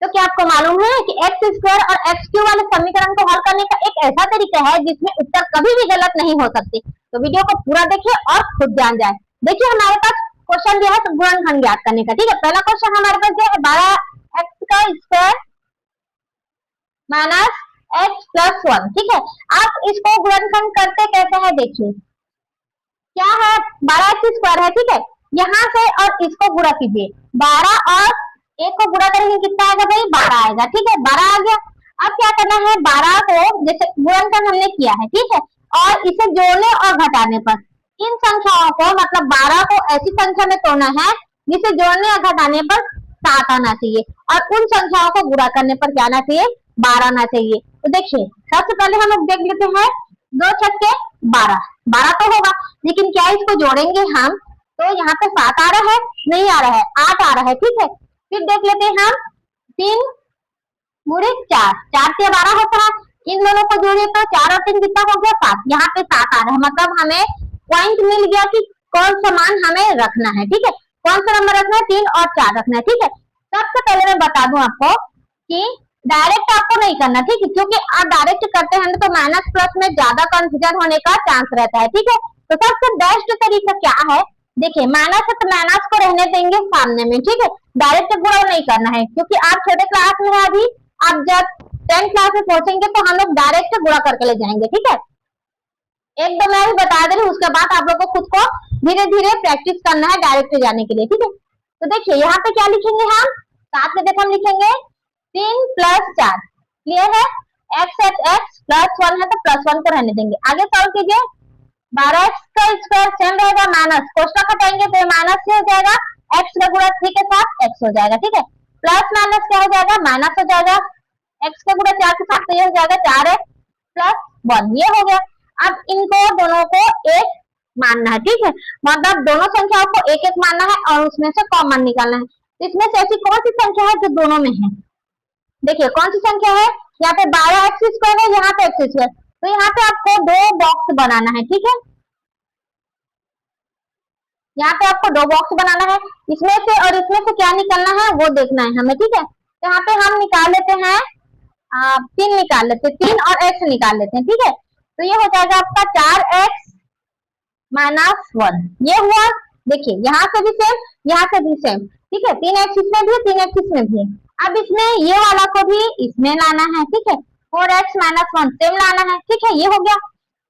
तो क्या आपको मालूम है कि एक्स स्क्वायर और एक्स क्यूब वाले समीकरण को हल करने का एक ऐसा तरीका है जिसमें उत्तर कभी भी गलत नहीं हो सकते। तो वीडियो को पूरा देखिए और खुद जान जाए। देखिए हमारे पास क्वेश्चन दिया है तो गुणनखंड ज्ञात करने का। ठीक है, पहला क्वेश्चन हमारे पास दिया है 12 एक्स का स्क्वायर माइनस एक्स प्लस 1। ठीक है, आप इसको गुणनखंड करते कैसे है देखिए, क्या है 12 एक्स स्क्वायर है। ठीक है, यहाँ से और इसको गुणा कीजिए, 12 और एक को गुणा करेंगे कितना आएगा भाई 12 आएगा। ठीक है, 12 आ गया। अब क्या करना है, 12 को जैसे गुणनखंड हमने किया है, ठीक है, और इसे जोड़ने और घटाने पर इन संख्याओं को मतलब 12 को ऐसी संख्या में तोड़ना है जिसे जोड़ने और घटाने पर 7 आना चाहिए और उन संख्याओं को गुणा करने पर क्या आना चाहिए 12 आना चाहिए। तो देखिए सबसे पहले हम लोग देख लेते हैं 2 छक्के 12, 12 तो होगा, लेकिन क्या इसको जोड़ेंगे हम तो यहाँ पे 7 आ रहा है, नहीं आ रहा है, 8 आ रहा है। ठीक है, फिर देख लेते हैं हम 3 गुणे 4, 4 से 12 होता है, इन दोनों को जोड़े तो 4 और 3 कितना हो गया 7, यहाँ पे 7 आ रहा है, मतलब हमें पॉइंट मिल गया कि कौन सा मान हमें रखना है। ठीक है, कौन सा नंबर रखना है 3 और 4 रखना है। ठीक है, सबसे पहले मैं बता दूं आपको कि डायरेक्ट आपको नहीं करना, ठीक है, क्योंकि आप डायरेक्ट करते हैं तो माइनस प्लस में ज्यादा कंफ्यूजन होने का चांस रहता है। ठीक है, तो सबसे बेस्ट तरीका क्या है, देखिए माइनस है तो माइनस को रहने देंगे सामने में। ठीक है, डायरेक्ट गुणा नहीं करना है, क्योंकि आप छोटे क्लास में है अभी, आप जब 10th क्लास में पहुंचेंगे तो हम लोग डायरेक्ट गुणा करके ले जाएंगे। ठीक है, एक दो मैं भी बता दे रही हूँ, उसके बाद आप लोग को खुद को धीरे धीरे प्रैक्टिस करना है डायरेक्ट जाने के लिए। ठीक है, तो देखिए यहाँ पे क्या लिखेंगे हम, साथ में देखो हम लिखेंगे 3 प्लस 4, क्लियर है, एक्स एक्स प्लस 1 है तो प्लस 1 को रहने देंगे। आगे सॉल्व कीजिए, 12 एक्स का स्क्वायर सेम रहेगा माइनस, कोष्टक हटाएंगे तो माइनस से हो जाएगा, एक्स का गुणा 3 के साथ एक्स हो जाएगा। ठीक है, प्लस माइनस क्या हो जाएगा माइनस हो जाएगा, एक्स का गुणा 4 के साथ तो ये हो जाएगा 4x प्लस 1, ये हो गया। अब इनको दोनों को एक मानना है। ठीक है, मतलब दोनों संख्याओं को एक एक मानना है और उसमें से कॉमन निकालना है। तो इसमें से ऐसी कौन सी संख्या है जो दोनों में है, देखिए कौन सी संख्या है, यहाँ पे 12 एक्स स्क्वायर है, यहाँ पे एक्स स्क्वायर, तो यहाँ पे आपको 2 बॉक्स बनाना है। ठीक है, यहाँ पे आपको 2 बॉक्स बनाना है, इसमें से और इसमें से क्या निकालना है वो देखना है हमें। ठीक है, तो यहाँ पे हम निकाल लेते हैं 3 निकाल लेते हैं, 3 और x निकाल लेते हैं। ठीक है, तो ये हो जाएगा आपका 4x माइनस 1, ये हुआ। देखिए यहाँ से भी सेम, यहाँ से भी सेम। ठीक है, 3x इसमें भी है, 3x इसमें भी है। अब इसमें ये वाला को भी इसमें लाना है। ठीक है, 4x माइनस 1 सेम लाना है। ठीक है, ये हो गया।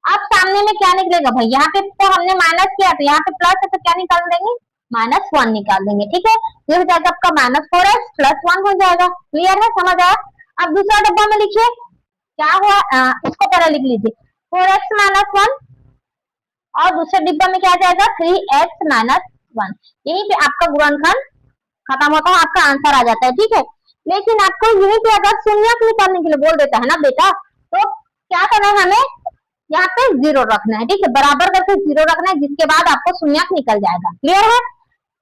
अब सामने में क्या निकलेगा भाई, यहाँ पे तो हमने माइनस किया तो यहाँ पे प्लस है तो क्या निकाल देंगे -1 निकाल देंगे। ठीक है, ये हो जाएगा आपका -4x प्लस 1 हो जाएगा। क्लियर है, समझ आया। अब दूसरा डब्बा में लिखिए क्या हुआ, इसको पहले लिख लीजिए 4x माइनस 1 और दूसरे डिब्बा में क्या आ जाएगा 3x माइनस 1। यहीं पे आपका गुणनखंड खत्म होता है, आपका आंसर आ जाता है। ठीक है, लेकिन आपको यहीं पे अगर शून्यक निकालने के लिए बोल देता है ना बेटा, तो क्या करना है हमें यहाँ पे 0 रखना है। ठीक है, बराबर करके 0 रखना है, जिसके बाद आपको शून्यक निकल जाएगा। क्लियर है,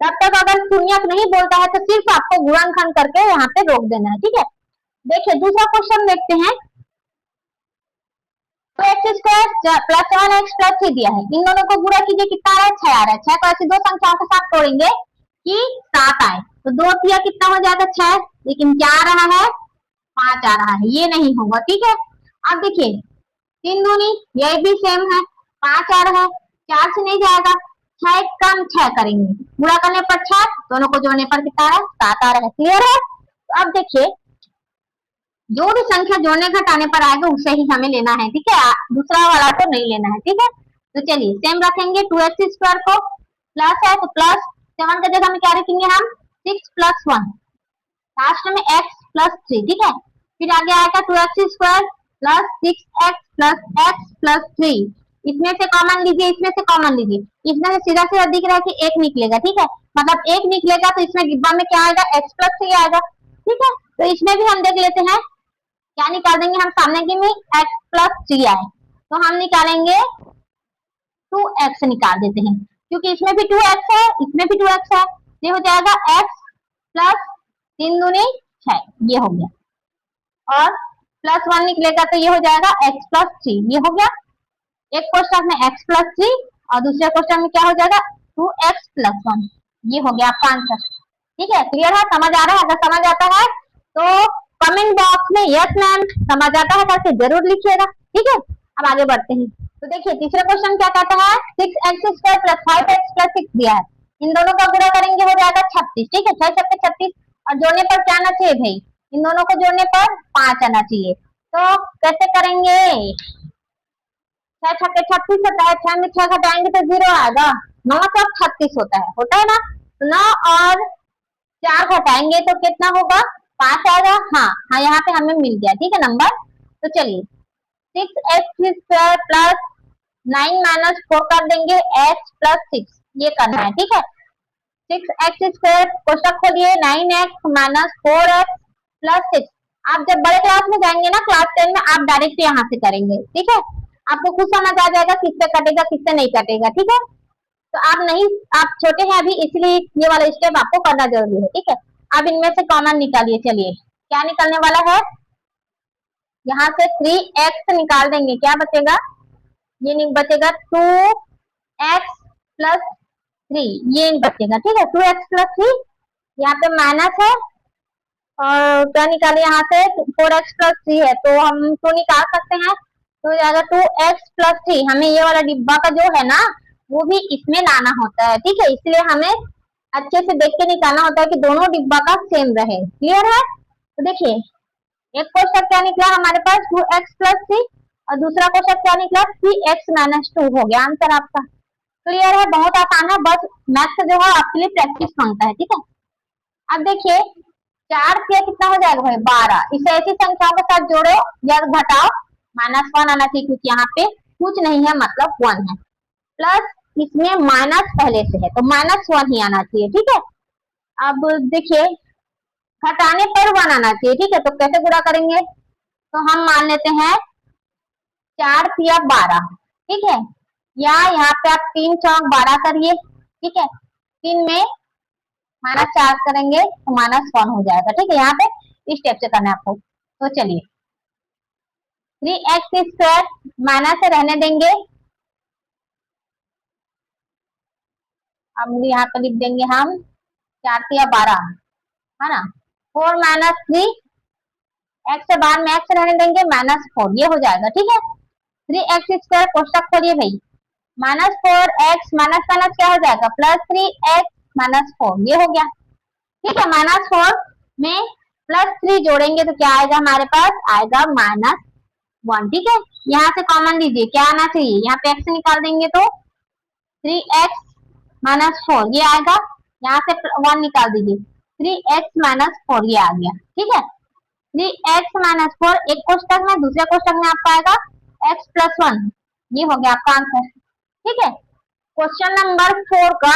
तब तक अगर शून्यक नहीं बोलता है तो सिर्फ आपको गुणनखंड करके यहाँ पे रोक देना है। ठीक है, देखिए दूसरा क्वेश्चन देखते हैं, तो x square plus 1x plus 3 दिया है, इन दोनों को गुणा कीजिए कितना आ रहा है 6 आ रहा है। 6 को ऐसी दो संख्याओं के साथ तोड़ेंगे कि 7 आए, तो 2 तिया कितना हो जाएगा 6, लेकिन क्या आ रहा है 5 आ रहा है, ये नहीं होगा। ठीक है, अब देखिए 3 दूनी ये भी सेम है, 5 आ रहा है, 4 से नहीं जाएगा, 6 कम 6 करेंगे, गुणा करने पर 6, दोनों को जोड़ने पर कितना आ रहा है 7 आ रहा है। क्लियर है, तो अब देखिए जो भी संख्या जोड़ने घटाने पर आएगा उसे ही हमें लेना है। ठीक है, दूसरा वाला तो नहीं लेना है। ठीक है, तो चलिए सेम रखेंगे, 2x स्क्वायर को प्लस है तो प्लस 7 की जगह में क्या रखेंगे हम 6 प्लस 1, लास्ट में x प्लस 3। ठीक है, फिर आगे आएगा 2x square plus 6x plus x plus 3, इसमें से कॉमन लीजिए, इसमें से कॉमन लीजिए, इसमें से सीधा सीधा दिख रहा है कि 1 निकलेगा। ठीक है, मतलब 1 निकलेगा तो इसमें डिब्बा में क्या आएगा x प्लस 3 आएगा। ठीक है, तो इसमें भी हम देख लेते हैं क्या निकाल देंगे हम, सामने की में x प्लस 3 आए तो हम निकालेंगे 2x निकाल देते हैं, क्योंकि इसमें भी 2x है, इसमें भी 2x है, ये हो जाएगा x प्लस 3 दूनी 6, ये हो गया, और प्लस 1 निकलेगा तो ये हो जाएगा x प्लस 3, ये हो गया। एक क्वेश्चन में x प्लस 3 और दूसरे क्वेश्चन में क्या हो जाएगा 2x प्लस 1, ये हो गया आपका आंसर। ठीक है, क्लियर है, समझ आ रहा है, अगर समझ आता है तो कमेंट बॉक्स में यस मैम समझ आता है करके जरूर लिखिएगा, ठीक है। अब आगे बढ़ते हैं। तो देखिए तीसरा क्वेश्चन क्या कहता है, 6x² प्लस 5x प्लस 6 दिया है, इन दोनों का गुणा करेंगे हो जाएगा 36, ठीक है। 6 छक्के 36 और जोड़ने पर क्या आना चाहिए भाई, इन दोनों को जोड़ने पर 5 आना चाहिए। तो कैसे करेंगे, 6 छक्के 36 होता है, 6 में 6 घटाएंगे तो 0 आएगा, 9 चौक 36 होता है ना। 9 और 4 घटाएंगे तो कितना होगा, 5 आएगा। हाँ हाँ यहाँ पे हमें मिल गया, ठीक है नंबर। तो चलिए 6x² प्लस 9 माइनस 4 कर देंगे x प्लस 6, ये करना है, ठीक है। 6x² कोष्टक खोलिए, 9x माइनस 4x प्लस 6। आप जब बड़े क्लास में जाएंगे ना, क्लास 10 में, आप डायरेक्ट यहाँ से करेंगे, ठीक है। आपको खुद समझ आ जाएगा किससे कटेगा किससे नहीं कटेगा, ठीक है। तो आप नहीं, आप छोटे हैं अभी, इसलिए ये वाला स्टेप आपको करना जरूरी है, ठीक है। अब इनमें से कॉमन निकालिए, चलिए क्या निकलने वाला है, यहाँ से 3x निकाल देंगे, क्या बचेगा, ये बचेगा 2x प्लस 3, ये बचेगा, ठीक है। 2x प्लस 3, यहाँ पे माइनस है और क्या निकाले यहाँ से 4x प्लस 3 है, तो हम तो निकाल सकते हैं, तो जाएगा 2x प्लस 3। हमें ये वाला डिब्बा का जो है ना वो भी इसमें लाना होता है, ठीक है। इसलिए हमें अच्छे से देख के निकालना होता है कि दोनों डिब्बा का सेम रहे, क्लियर है। तो देखिए एक क्वेश्चन क्या निकला हमारे पास 2x प्लस 3 और दूसरा क्वेश्चन क्या निकला 3x माइनस 2, हो गया आंसर आपका, क्लियर है। बहुत आसान है, बस मैथ्स जो है आपके लिए प्रैक्टिस मांगता है, ठीक है। अब देखिए 4 से कितना हो जाएगा भाई 12, इसे ऐसी संख्याओं के साथ जोड़ो या घटाओ, -1 आना चाहिए क्योंकि यहाँ पे कुछ नहीं है मतलब 1 है, प्लस इसमें माइनस पहले से है तो -1 ही आना चाहिए, ठीक है। अब देखिए घटाने पर 1 आना चाहिए, ठीक है। तो कैसे गुणा करेंगे, तो हम मान लेते हैं 4 तिया 12, ठीक है, या यहाँ पे आप 3 चौक 12 करिए, ठीक है। 3 में -4 करेंगे तो -1 हो जाएगा, ठीक है। यहाँ पे इस स्टेप से करना है आपको। तो चलिए 3x² माइनस से रहने देंगे, अब यहाँ पे लिख देंगे हम 4 तिया 12, है ना। 4 माइनस 3, x से बाद में x रहने देंगे -4, ये हो जाएगा, ठीक है। 3x² कोष्टक खोलिए भाई, -4x माइनस माइनस क्या हो जाएगा प्लस 3x माइनस 4, ये हो गया, ठीक है। -4 में प्लस 3 जोड़ेंगे तो क्या आएगा हमारे पास, आएगा -1, ठीक है। यहाँ से कॉमन लीजिए, क्या आना चाहिए, यहाँ पे x निकाल देंगे तो 3x माइनस 4 ये आएगा, यहाँ से 1 निकाल दीजिए 3x माइनस 4 ये आ गया, ठीक है। 3x माइनस 4 एक कोष्टक में, दूसरे कोष्टक में आपका आएगा x प्लस 1, ये हो गया आपका आंसर, ठीक है। क्वेश्चन नंबर 4 का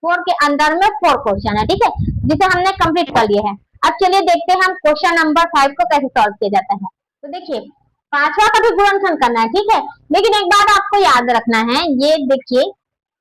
4 के अंदर में 4 क्वेश्चन है, ठीक है, जिसे हमने कंप्लीट कर लिया है। अब चलिए देखते हैं हम क्वेश्चन नंबर 5 को कैसे सॉल्व किया जाता है। तो देखिए पांचवा का भी गुणनखंड करना है, ठीक है। लेकिन एक बात आपको याद रखना है, ये देखिए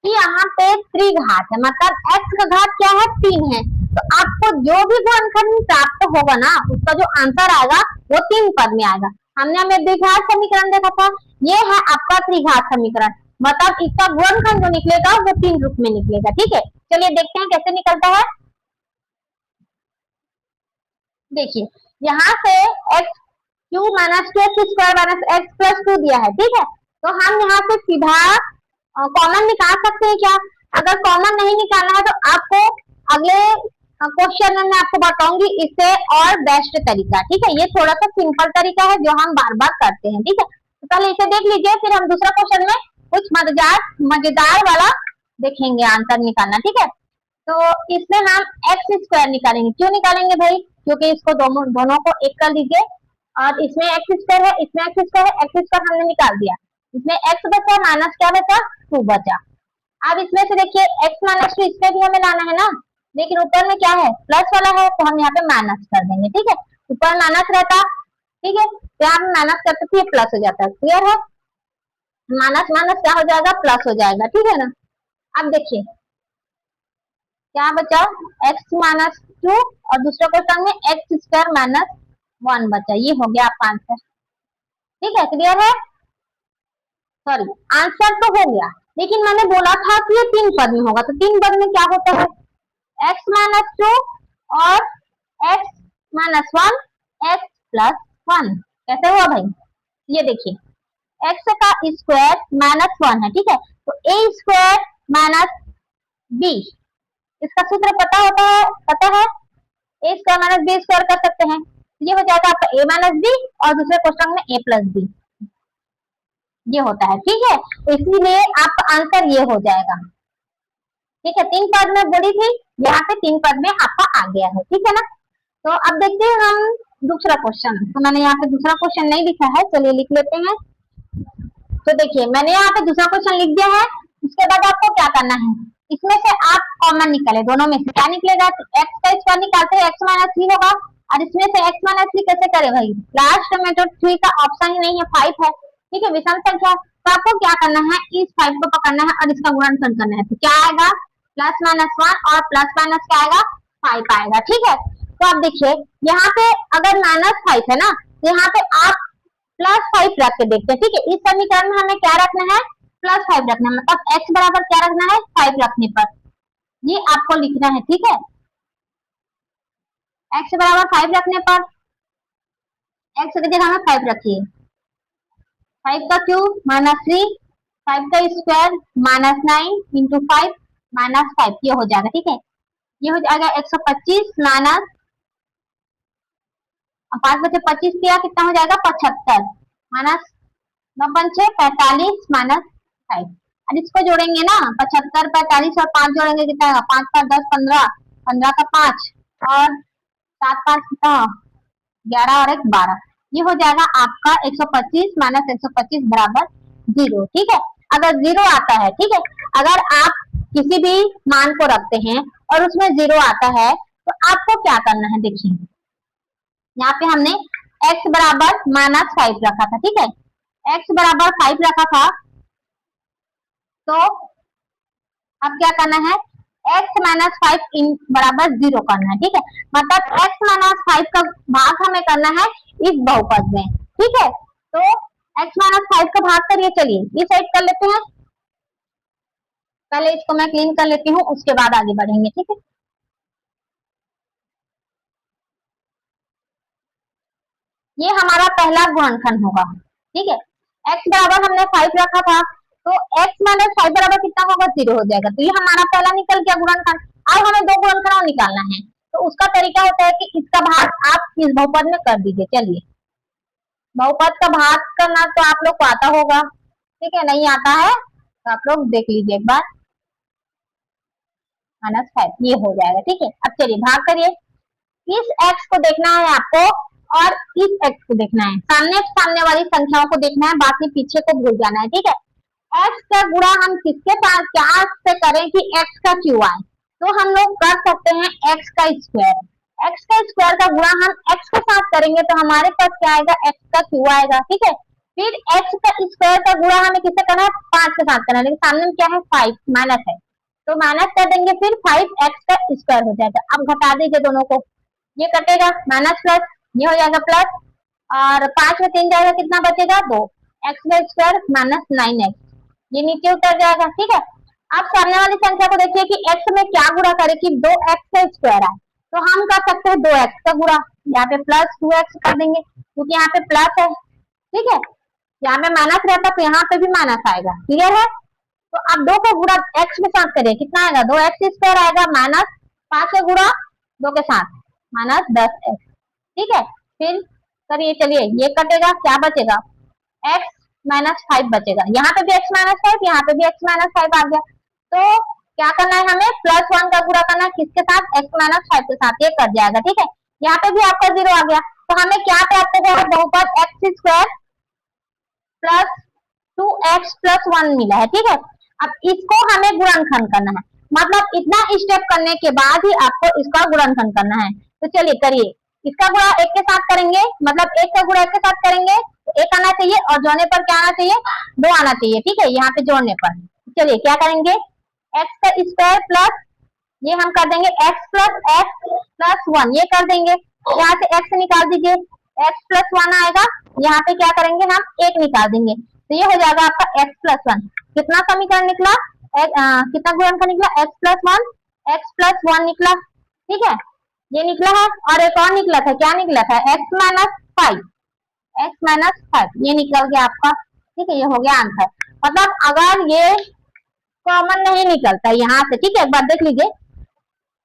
कि यहाँ पे त्रिघात है, मतलब x का घात क्या है 3 है, तो आपको जो भी गुणनखंड प्राप्त होगा ना उसका जो आंसर आएगा वो 3 पद में आएगा। हमने हमें द्विघात समीकरण देखा था, ये है आपका त्रिघात समीकरण, मतलब इसका गुणनखंड जो निकलेगा वो 3 रूप में निकलेगा, ठीक है। चलिए देखते हैं कैसे निकलता है। देखिए यहाँ से x³ minus 2x² minus x plus 2 दिया है, ठीक है। तो हम यहाँ से सीधा कॉमन निकाल सकते हैं क्या, अगर कॉमन नहीं निकालना है तो आपको अगले क्वेश्चन में मैं आपको बताऊंगी इससे और बेस्ट तरीका, ठीक है। ये थोड़ा सा सिंपल तरीका है जो हम बार बार करते हैं, ठीक है। तो पहले इसे देख लीजिए, फिर हम दूसरा क्वेश्चन में कुछ मजेदार वाला देखेंगे आंसर निकालना, ठीक है। तो इसमें हम x² निकालेंगे, क्यों निकालेंगे भाई, क्योंकि इसको दोनों को एक कर लीजिए, और इसमें x² है, इसमें x² है, x² हमने निकाल दिया, इसमें x बचा माइनस क्या बचा 2 बचा। अब इसमें से देखिए x माइनस 2 इसमें भी हमें लाना है ना, लेकिन ऊपर में क्या है प्लस वाला है तो हम यहाँ पे माइनस कर देंगे, ठीक है। ऊपर माइनस रहता, ठीक है, तो यहाँ माइनस करते थे प्लस हो जाता है, क्लियर है। माइनस माइनस क्या हो जाएगा प्लस हो जाएगा, ठीक है ना। अब देखिए क्या बचा x माइनस 2 और दूसरे क्वेश्चन में x² माइनस 1 बचा, ये हो गया आपका आंसर, ठीक है, क्लियर है। सॉरी आंसर तो हो गया, लेकिन मैंने बोला था कि ये 3 पद में होगा, तो 3 पद में क्या होता है x माइनस 2 और x minus one x plus one. कैसे हुआ भाई? ये देखिए एक्स का स्क्वायर माइनस वन है, ठीक है, तो ए स्क्वायर माइनस बी, इसका सूत्र पता है, ए स्क्वायर माइनस बी स्क्वायर कर सकते हैं। ये हो जाएगा आपका ए माइनस बी और दूसरे क्वेश्चन में ए प्लस बी, ये होता है, ठीक है। इसीलिए आपका आंसर ये हो जाएगा, ठीक है। 3 पद में बोली थी, यहाँ पे 3 पद में आपका आ गया है, ठीक है ना। तो अब देखते हैं हम दूसरा क्वेश्चन। तो मैंने यहाँ पे दूसरा क्वेश्चन नहीं लिखा है, चलिए लिख लेते हैं। तो देखिए मैंने यहाँ पे दूसरा क्वेश्चन लिख दिया है। उसके बाद आपको क्या करना है, इसमें से आप कॉमन निकाले, दोनों में से क्या निकलेगा, एक्स का स्क्वायर निकालते हैं, एक्स माइनस थ्री होगा, और इसमें से एक्स माइनस थ्री कैसे करे भाई, लास्ट में तो थ्री का ऑप्शन ही नहीं है, 5 है, ठीक है, विषम संख्या। तो आपको क्या करना है, इस 5 को पकड़ना है और इसका गुणनफल करना है। तो क्या आएगा, प्लस माइनस वन और प्लस माइनस क्या आएगा, 5 आएगा, ठीक है। तो आप देखिए यहाँ पे अगर माइनस 5 है ना, तो यहाँ पे आप प्लस 5 रख के देखते हैं, ठीक है। इस समीकरण में हमें क्या रखना है, प्लस 5 रखना है, मतलब x बराबर क्या रखना है, 5 रखने पर ये आपको लिखना है, ठीक है। x बराबर 5 रखने पर x की जगह में 5 रखिए, 5 का क्यूब माइनस 3, 5 का स्क्वायर माइनस 9 इंटू 5 माइनस 5, ये हो जाएगा, ठीक है। ये हो जाएगा 125 माइनस 5 बचे 25 किया, कितना हो जाएगा 75 माइनस 9 पंचे 45 माइनस 5। अब इसको जोड़ेंगे ना, 75 45 और 5 जोड़ेंगे कितना आएगा, 5 5 10 15, 15 का 5 और 7 5 कितना 11 और 1 12, ये हो जाएगा आपका 125 माइनस 125 बराबर 0, ठीक है। अगर 0 आता है, ठीक है, अगर आप किसी भी मान को रखते हैं और उसमें 0 आता है तो आपको क्या करना है, देखिए यहाँ पे हमने x बराबर माइनस 5 रखा था, ठीक है, x बराबर 5 रखा था, तो अब क्या करना है, x माइनस 5 इन बराबर 0 करना है, ठीक है, मतलब x माइनस 5 का भाग हमें करना है इस बहुपद में, ठीक है। तो x माइनस 5 का भाग करिए, चलिए ये साइड कर लेते हैं, पहले इसको मैं क्लीन कर लेती हूँ, उसके बाद आगे बढ़ेंगे, ठीक है। ये हमारा पहला गुणनखंड होगा, ठीक है। x बराबर हमने 5 रखा था, तो x माइनस 5 बराबर कितना होगा, 0 हो जाएगा, तो ये हमारा पहला निकल गया गुणनखंड। अब हमें दो गुणनखंड और निकालना है, तो उसका तरीका होता है कि इसका भाग आप इस बहुपद में कर दीजिए। चलिए बहुपद का भाग करना तो आप लोग को आता होगा, ठीक है, नहीं आता है तो आप लोग देख लीजिए एक बार, माइनस 5 ये हो जाएगा, ठीक है। अब चलिए भाग करिए, इस x को देखना है आपको और इस x को देखना है, सामने वाली संख्याओं को देखना है, बाकी पीछे को भूल जाना है, ठीक है। x का गुणा हम किसके साथ क्या से करें कि x का क्यू आए, तो हम लोग कर सकते हैं x का स्क्वायर का गुणा हम x के साथ करेंगे तो हमारे पास क्या आएगा, x का क्यू आएगा, ठीक है। फिर x का स्क्वायर का गुणा हमें किससे करना है, 5 के साथ करना है, लेकिन सामने में क्या है 5 माइनस है, तो माइनस कर देंगे, फिर 5x का स्क्वायर हो जाएगा। अब घटा दीजिए दोनों को, ये कटेगा माइनस प्लस, ये हो जाएगा प्लस, और 5 में 3 जाएगा, कितना बचेगा 2, एक्स का स्क्वायर माइनस 9x, ये नीचे उतर जाएगा, ठीक है। अब सामने वाली संख्या को देखिए कि x में क्या गुणा करें कि 2x का स्क्वायर आए, तो हम कर सकते हैं 2x का गुणा, यहाँ पे प्लस 2x कर देंगे क्योंकि यहाँ पे प्लस है, ठीक है, यहाँ पे माइनस रहता तो यहाँ पे भी माइनस आएगा, क्लियर है। तो अब 2 का गुणा x के साथ करिए, कितना आएगा 2x स्क्वायर आएगा, माइनस 5 का गुणा 2 के साथ माइनस 10x, ठीक है। फिर करिए, चलिए ये कटेगा, क्या बचेगा x माइनस 5 बचेगा, यहाँ पे भी x माइनस 5, यहाँ पे भी x माइनस 5 आ गया, तो क्या करना है हमें, प्लस 1 का गुणा करना है किसके साथ, x माइनस 5 के साथ, ये कर जाएगा, ठीक है। यहाँ पे भी आपका 0 आ गया, तो हमें क्या प्राप्त होगा, बहुपद x square plus 2x plus 1 मिला है, ठीक है। अब इसको हमें गुणनखंड करना है, मतलब इतना स्टेप करने के बाद ही आपको इसका गुणनखंड करना है। तो चलिए करिए, इसका गुणा 1 के साथ करेंगे, मतलब 1 का गुणा 1 के साथ करेंगे तो 1 आना चाहिए और जोड़ने पर क्या आना चाहिए, 2 आना चाहिए, ठीक है, यहाँ पे जोड़ने पर। चलिए क्या करेंगे, x का स्क्वायर प्लस ये हम कर देंगे x प्लस 1, ये कर देंगे, यहाँ से x निकाल दीजिए, x प्लस 1 आएगा, यहाँ पे क्या करेंगे हम 1 निकाल देंगे, तो ये हो जाएगा आपका x प्लस 1, कितना समीकरण निकला, कितना गुणनखंड निकला, x प्लस 1 निकला, ठीक है। ये निकला है, और एक और निकला था, क्या निकला था, x-5, ये निकल गया आपका। ठीक है, ये हो गया आंसर। मतलब अगर ये कॉमन नहीं निकलता यहाँ से, ठीक है, एक बार देख लीजिए,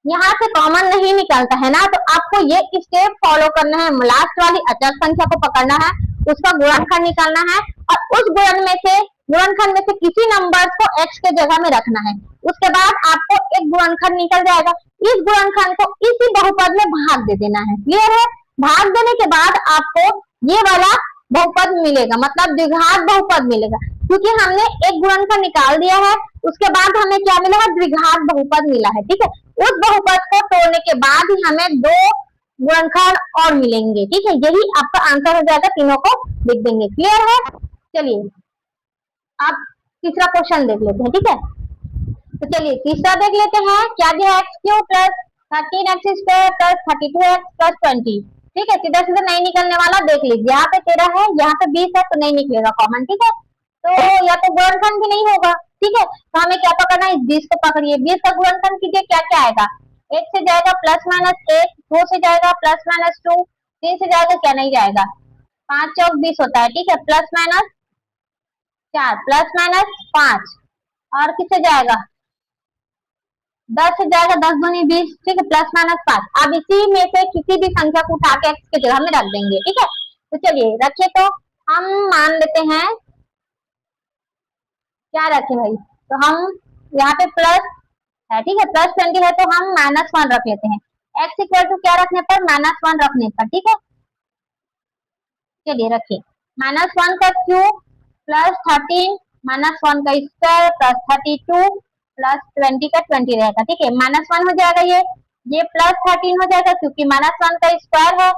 यहाँ से कॉमन नहीं निकलता है ना, तो आपको ये स्टेप फॉलो करना है। लास्ट वाली अचर संख्या को पकड़ना है, उसका गुणनखंड निकालना है, और उस गुणनखंड में से किसी नंबर को x के जगह में रखना है। उसके बाद आपको एक गुणनखंड निकल जाएगा, इस गुणनखंड को इसी बहुपद में भाग दे देना है। क्लियर है? भाग देने के बाद आपको ये वाला बहुपद मिलेगा, मतलब द्विघात बहुपद मिलेगा, क्योंकि हमने एक गुणनखंड निकाल दिया है, उसके बाद हमें क्या मिला है, द्विघात बहुपद मिला है। ठीक है, उस बहुपद को तोड़ने के बाद ही हमें दो गुणनखंड और मिलेंगे। ठीक है, यही आपका आंसर हो जाएगा, तीनों को लिख देंगे। क्लियर है? चलिए आप तीसरा क्वेश्चन देख लेते हैं। ठीक है, तो चलिए तीसरा देख लेते हैं। क्या दिया है, x³ plus 13x² plus 32x plus 20। ठीक है, सीधा सीधा नहीं निकलने वाला देख लीजिए, यहाँ पे 13 है, यहाँ पे 20 है, तो नहीं निकलेगा कॉमन। ठीक है, तो या तो गुणनखंड भी नहीं होगा। ठीक है, तो हमें क्या पकड़ना है, इस 20 को पकड़िए। 20 का गुणनखंड कीजिए, क्या क्या आएगा, 1 से जाएगा प्लस माइनस 1, 2 से जाएगा प्लस माइनस 2, 3 से जाएगा, क्या नहीं जाएगा, 5 चौक 20 होता है। ठीक है, प्लस माइनस 4 प्लस माइनस 5, और किससे जाएगा, 10 से जाएगा, 10 दूनी 20। ठीक है, प्लस माइनस 5। अब इसी में से किसी भी संख्या को उठा के x के जगह में रख देंगे। ठीक है, तो चलिए रखिए, तो हम मान लेते हैं, क्या रखें भाई, तो हम यहाँ पे प्लस है, ठीक है, प्लस 20 है, तो हम -1 रख लेते हैं। x इक्वल टू क्या रखने पर, -1 रखने पर। ठीक है, चलिए रखिए, -1 का क्यूब प्लस 13 -1 का स्क्वायर प्लस 32 प्लस 20 का 20 रहेगा। ठीक है, -1 हो जाएगा, ये प्लस 13 हो जाएगा, क्योंकि -1 का स्क्वायर है,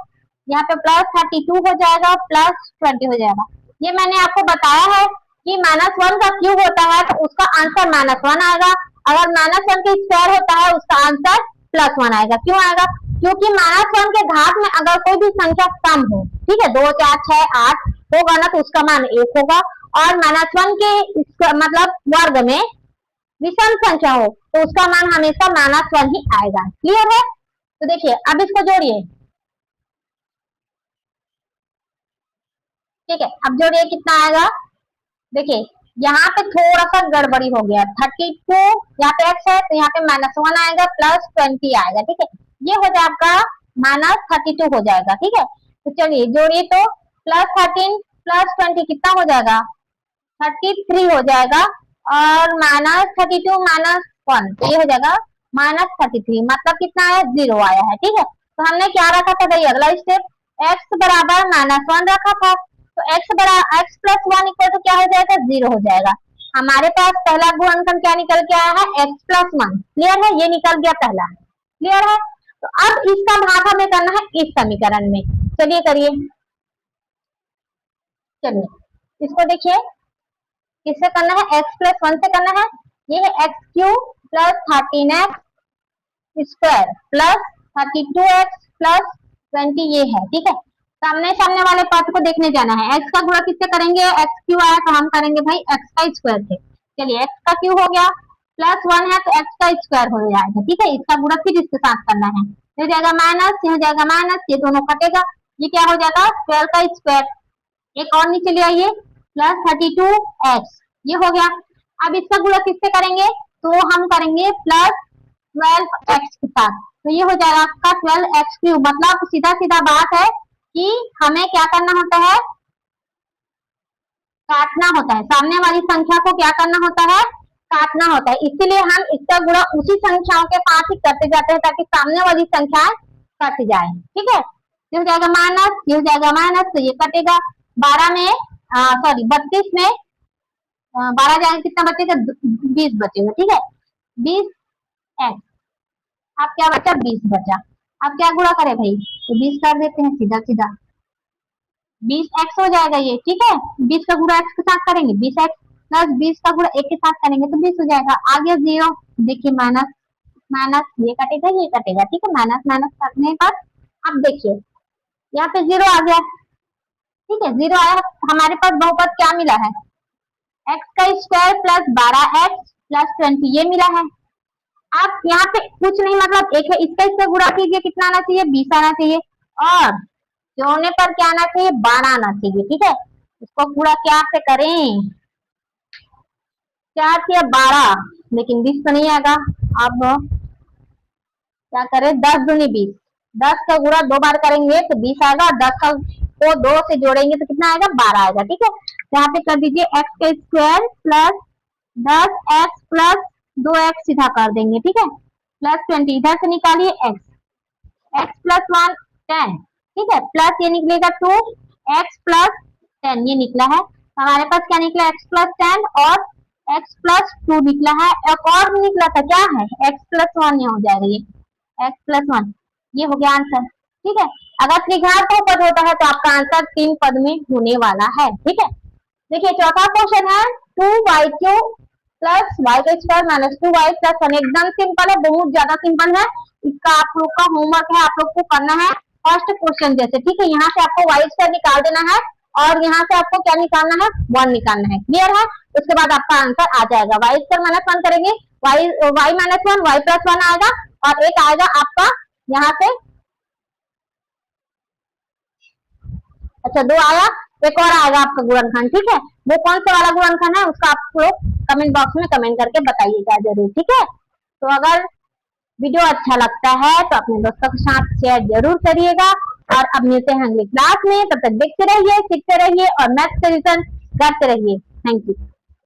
यहाँ पे प्लस 32 हो जाएगा, प्लस 20 हो जाएगा। ये मैंने आपको बताया है कि -1 का क्यूब होता है तो उसका आंसर -1 आएगा, अगर -1 का स्क्वायर होता है उसका आंसर +1 आएगा। क्यों आएगा, क्योंकि -1 के घात में अगर कोई भी संख्या कम हो, ठीक है, 2 4 6 8 होगा ना, तो उसका मान 1 होगा, और -1 के मतलब वर्ग में विषम संख्या हो तो उसका मान हमेशा -1 ही आएगा। क्लियर है? तो देखिए अब इसको जोड़िए। ठीक है, अब जोड़िए, कितना आएगा, देखिए यहाँ पे थोड़ा सा गड़बड़ी हो गया, 32 यहाँ पे x है, तो यहाँ पे -1 आएगा, प्लस 20 आएगा। ठीक है, ये हो जाएगा आपका -32 हो जाएगा। ठीक है, तो चलिए जोड़िए, तो प्लस 13 प्लस 20 कितना हो जाएगा, 33 हो जाएगा, और -32 -1 ये हो जाएगा -33, मतलब कितना आया, 0 आया है। ठीक है, तो हमने क्या रखा था भाई, अगला स्टेप x बराबर -1 रखा था, तो x प्लस 1 इक्वल टू क्या हो जाएगा, 0 हो जाएगा। हमारे पास पहला गुणनखंड क्या निकल के आया है, x प्लस 1। क्लियर है, ये निकल गया पहला। क्लियर है, तो अब इसका भाग हमें करना है इस समीकरण में। चलिए करिए, चलिए इसको देखिए, किससे करना है, x प्लस 1 से करना है। ये है x³ plus 13x square plus 32x plus 20, ये है। ठीक है, सामने सामने वाले पार्ट को देखने जाना है। x का गुणा किससे करेंगे, x³ आया तो हम करेंगे भाई x का स्क्वायर से। चलिए x का क्यूब हो गया, प्लस 1 है तो x का स्क्वायर हो जाएगा। ठीक है, इसका गुणा फिर इसके साथ करना है, ये हो जाएगा माइनस, ये हो जाएगा माइनस, ये दोनों कटेगा, ये क्या हो जाएगा, 12 का स्क्वायर। एक और नीचे ले आइए, प्लस 32x, ये हो गया। अब इसका गुणा किससे करेंगे, तो हम करेंगे प्लस 12x के साथ, तो ये हो जाएगा आपका 12x³। मतलब सीधा सीधा बात है कि हमें क्या करना होता है, काटना होता है, सामने वाली संख्या को क्या करना होता है, काटना होता है। इसीलिए हम इसका गुणा उसी संख्याओं के साथ ही करते जाते हैं, ताकि सामने वाली संख्या कट जाए। ठीक है, ये हो जाएगा माइनस, ये हो जाएगा माइनस, तो ये कटेगा। 12 में सॉरी 32 में 12 जाएगा, कितना बचेगा, 20 बचेगा। ठीक है, 20x, अब क्या बचा, 20 बचा। अब क्या गुणा करें भाई, तो 20 कर देते हैं, सीधा सीधा 20x हो जाएगा ये। ठीक है, 20 का गुणा x के साथ करेंगे, 20x प्लस 20 का गुणा 1 के साथ करेंगे तो 20 हो जाएगा। आगे 0, देखिए माइनस माइनस, ये कटेगा ये कटेगा। ठीक है, माइनस माइनस करने पर अब देखिए यहाँ पे 0 आ गया। ठीक है, 0 आया, हमारे पास बहुपद क्या मिला है, x का स्क्वायर प्लस 12x प्लस 20, ये मिला है। आप यहाँ पे कुछ नहीं, मतलब एक है, इसका गुणा कीजिए, कितना आना चाहिए, 20 आना चाहिए, और जोड़ने पर क्या आना चाहिए, 12 आना चाहिए, ठीक है। इसको पूरा क्या से करें, 4 या 12, लेकिन 20 तो नहीं आएगा। अब क्या करें, 10 दूनी 20, 10 का गुणा 2 बार करेंगे तो 20 आएगा, और 10 को 2 से जोड़ेंगे तो कितना आएगा, 12 आएगा, ठीक है। तो यहाँ पे कर दीजिए एक्स के square plus 10x plus 2x सीधा कर देंगे, ठीक है, प्लस 20, इधर से निकालिए एक्स, एक्स प्लस 1 10, ठीक है, प्लस ये निकलेगा 2x प्लस 10, ये निकला है हमारे पास, क्या निकला, x प्लस 10 और x प्लस 2 निकला है। एक और भी निकला था, क्या है, x प्लस 1, ये हो जाएगा, ये x प्लस 1, ये हो गया आंसर, ठीक है। अगर त्रिघात बहुपद होता है तो आपका आंसर 3 पद में होने वाला है, ठीक है। देखिए चौथा क्वेश्चन है 2y³ प्लस वाई का स्क्वायर माइनस 2y प्लस 1, एकदम सिंपल है, बहुत ज्यादा सिंपल है। इसका आप लोग का होमवर्क है, आप लोग को करना है फर्स्ट क्वेश्चन जैसे, ठीक है। यहाँ से आपको वाई स्क्वायर निकाल देना है, और यहाँ से आपको क्या निकालना है, 1 निकालना है, क्लियर है। उसके बाद आपका आंसर आ जाएगा, वाई स्क्वायर माइनस 1 करेंगे, वाई माइनस 1, वाई प्लस 1 आएगा, और एक आएगा आपका यहाँ से, अच्छा 2 आया, एक और आएगा आपका गुणनखंड, ठीक है। वो कौन सा वाला गुणनखंड है उसका आप लोग कमेंट बॉक्स में कमेंट करके बताइएगा जरूर, ठीक है। तो अगर वीडियो अच्छा लगता है तो अपने दोस्तों के साथ शेयर जरूर करिएगा, और अब मिलते हैं अगली क्लास में, तब तक देखते रहिए, सीखते रहिए और मैथ सॉल्यूशन करते रहिए। Thank you.